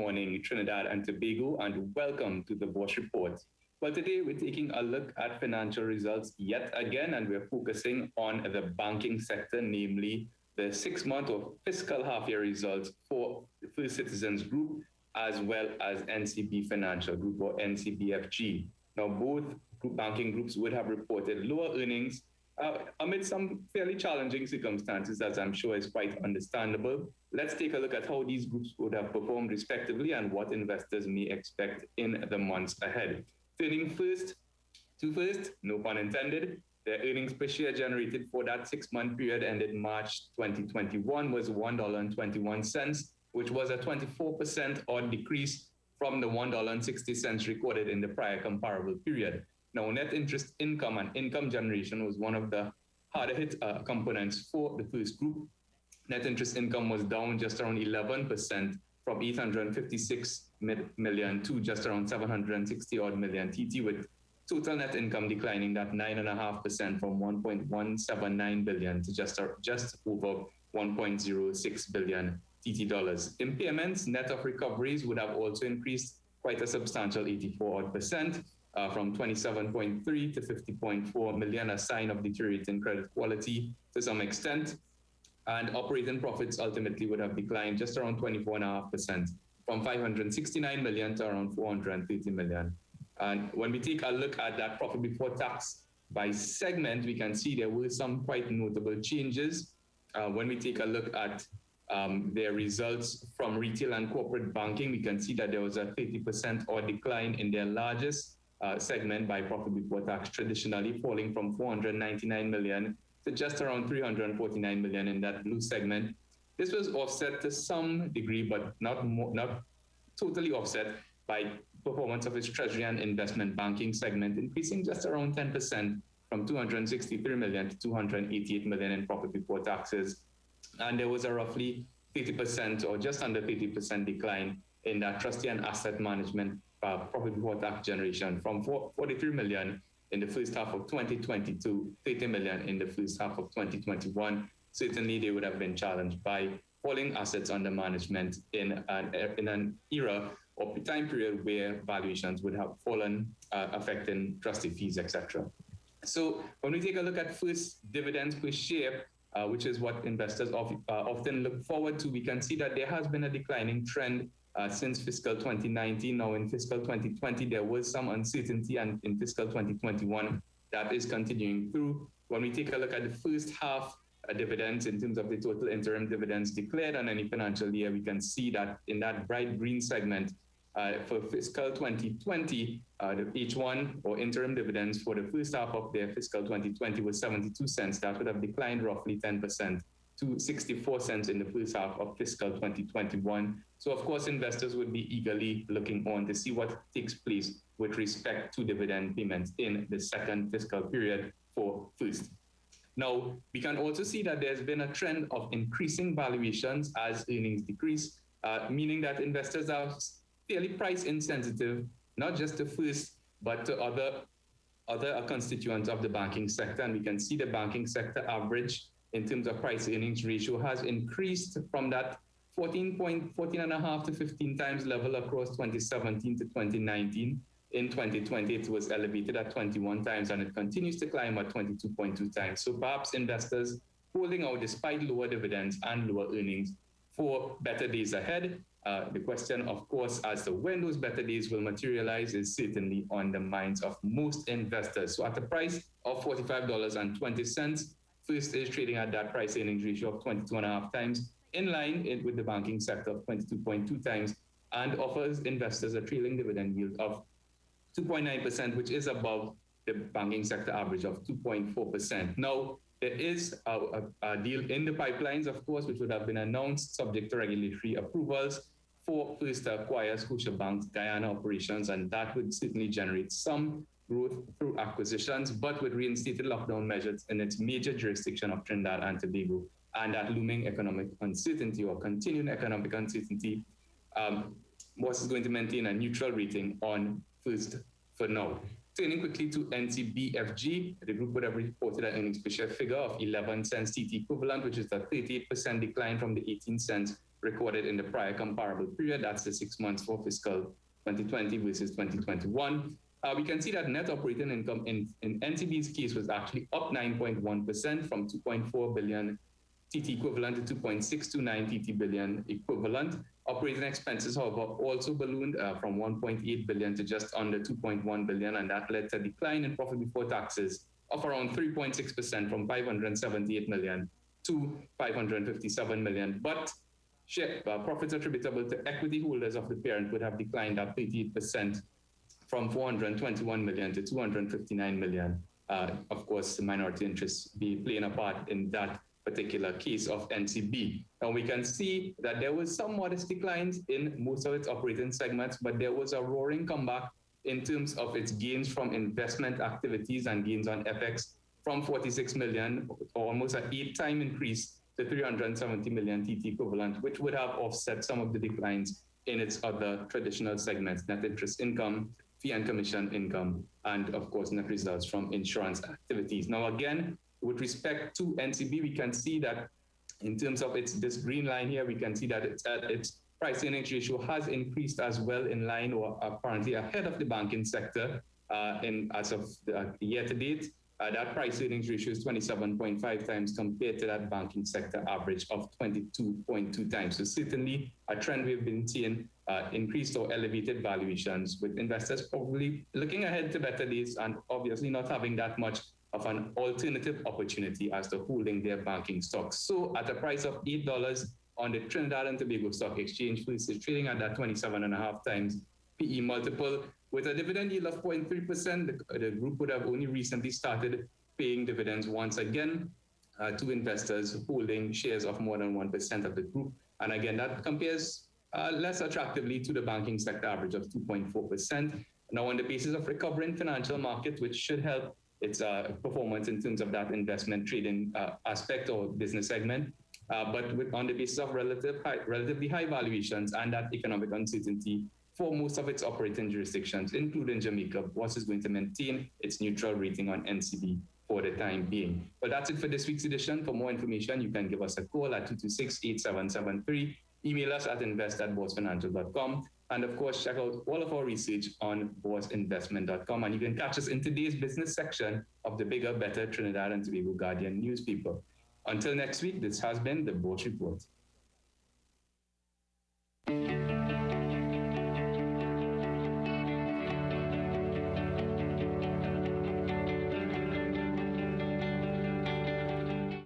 morning, Trinidad and Tobago, and welcome to the Bourse Report. Well, today we're taking a look at financial results yet again, and we're focusing on the banking sector, namely the 6-month or fiscal half-year results for the First Citizens Group, as well as NCB Financial Group, or NCBFG. Now, both banking groups would have reported lower earnings amid some fairly challenging circumstances, as I'm sure is quite understandable. Let's take a look at how these groups would have performed respectively and what investors may expect in the months ahead. Turning first, no pun intended, the earnings per share generated for that 6-month period ended March 2021 was $1.21, which was a 24% odd decrease from the $1.60 recorded in the prior comparable period. Now, net interest income and income generation was one of the harder hit components for the first group. Net interest income was down just around 11% from 856 million to just around 760 odd million TT, with total net income declining that 9.5% from 1.179 billion to just over 1.06 billion TT dollars. Impairments, net of recoveries, would have also increased quite a substantial 84 odd percent. From 27.3 to 50.4 million, a sign of deteriorating credit quality to some extent. And operating profits ultimately would have declined just around 24.5% from 569 million to around 430 million. And when we take a look at that profit before tax by segment, we can see there were some quite notable changes. When we take a look at their results from retail and corporate banking, we can see that there was a 30% odd decline in their largest segment by profit before tax, traditionally falling from 499 million to just around 349 million in that blue segment. This was offset to some degree, but not totally offset, by performance of its treasury and investment banking segment, increasing just around 10% from 263 million to 288 million in profit before taxes. And there was a roughly 30% or just under 30% decline in that trustee and asset management profit before tax generation from 43 million in the first half of 2020 to 30 million in the first half of 2021. Certainly, they would have been challenged by falling assets under management in an era or time period where valuations would have fallen, affecting trustee fees, etc. So when we take a look at first dividends per share, which is what investors often look forward to, we can see that there has been a declining trend since fiscal 2019. Now, in fiscal 2020, there was some uncertainty, and in fiscal 2021, that is continuing through. When we take a look at the first half dividends in terms of the total interim dividends declared on any financial year, we can see that in that bright green segment for fiscal 2020, the H1 or interim dividends for the first half of their fiscal 2020 was 72 cents. That would have declined roughly 10% to 64 cents in the first half of fiscal 2021. So, of course, investors would be eagerly looking on to see what takes place with respect to dividend payments in the second fiscal period for First. Now, we can also see that there's been a trend of increasing valuations as earnings decrease, meaning that investors are fairly price insensitive, not just to First, but to other constituents of the banking sector. And we can see the banking sector average in terms of price earnings ratio has increased from that 14.5 to 15 times level across 2017 to 2019. In 2020, it was elevated at 21 times, and it continues to climb at 22.2 times. So perhaps investors holding out despite lower dividends and lower earnings for better days ahead. The question, of course, as to when those better days will materialize is certainly on the minds of most investors. So at the price of $45.20, First is trading at that price earnings ratio of 22.5 times, in line with the banking sector of 22.2 times, and offers investors a trailing dividend yield of 2.9%, which is above the banking sector average of 2.4%. Now, there is a deal in the pipelines, of course, which would have been announced subject to regulatory approvals for First to acquire Scotiabank's Guyana operations, and that would certainly generate some growth through acquisitions, but with reinstated lockdown measures in its major jurisdiction of Trinidad and Tobago, and that looming economic uncertainty or continuing economic uncertainty, Bourse is going to maintain a neutral rating on First for now. Turning quickly to NCBFG, the group would have reported an earnings per share figure of 11 cents TT equivalent, which is a 38% decline from the 18 cents recorded in the prior comparable period. That's the 6 months for fiscal 2020 versus 2021. We can see that net operating income in NCB's case was actually up 9.1% from 2.4 billion TT equivalent to 2.629 TT billion equivalent. Operating expenses, however, also ballooned from 1.8 billion to just under 2.1 billion, and that led to a decline in profit before taxes of around 3.6% from 578 million to 557 million. But profits attributable to equity holders of the parent would have declined at 38% from 421 million to 259 million. Of course, the minority interests be playing a part in that particular case of NCB. Now we can see that there was some modest declines in most of its operating segments, but there was a roaring comeback in terms of its gains from investment activities and gains on FX from 46 million, or almost an 8-time increase, to 370 million TT equivalent, which would have offset some of the declines in its other traditional segments: net interest income, fee and commission income, and of course net results from insurance activities. Now again, with respect to NCB, we can see that in terms of this green line here, we can see that its price earnings ratio has increased as well, in line or apparently ahead of the banking sector as of the year to date. That price earnings ratio is 27.5 times compared to that banking sector average of 22.2 times. So certainly a trend we've been seeing, increased or elevated valuations, with investors probably looking ahead to better days and obviously not having that much of an alternative opportunity as to holding their banking stocks. So at a price of $8 on the Trinidad and Tobago Stock Exchange, which is trading at that 27.5 times PE multiple, with a dividend yield of 0.3%, the group would have only recently started paying dividends once again to investors holding shares of more than 1% of the group. And again, that compares less attractively to the banking sector average of 2.4%. Now, on the basis of recovering financial markets, which should help its performance in terms of that investment trading aspect or business segment, but on the basis of relatively high valuations and that economic uncertainty for most of its operating jurisdictions, including Jamaica, Bourse is going to maintain its neutral rating on NCB for the time being. But that's it for this week's edition. For more information, you can give us a call at 226-8773, email us at invest@boursefinancial.com, and of course, check out all of our research on bourseinvestment.com. And you can catch us in today's business section of the Bigger, Better Trinidad and Tobago Guardian newspaper. Until next week, this has been the Bourse Report.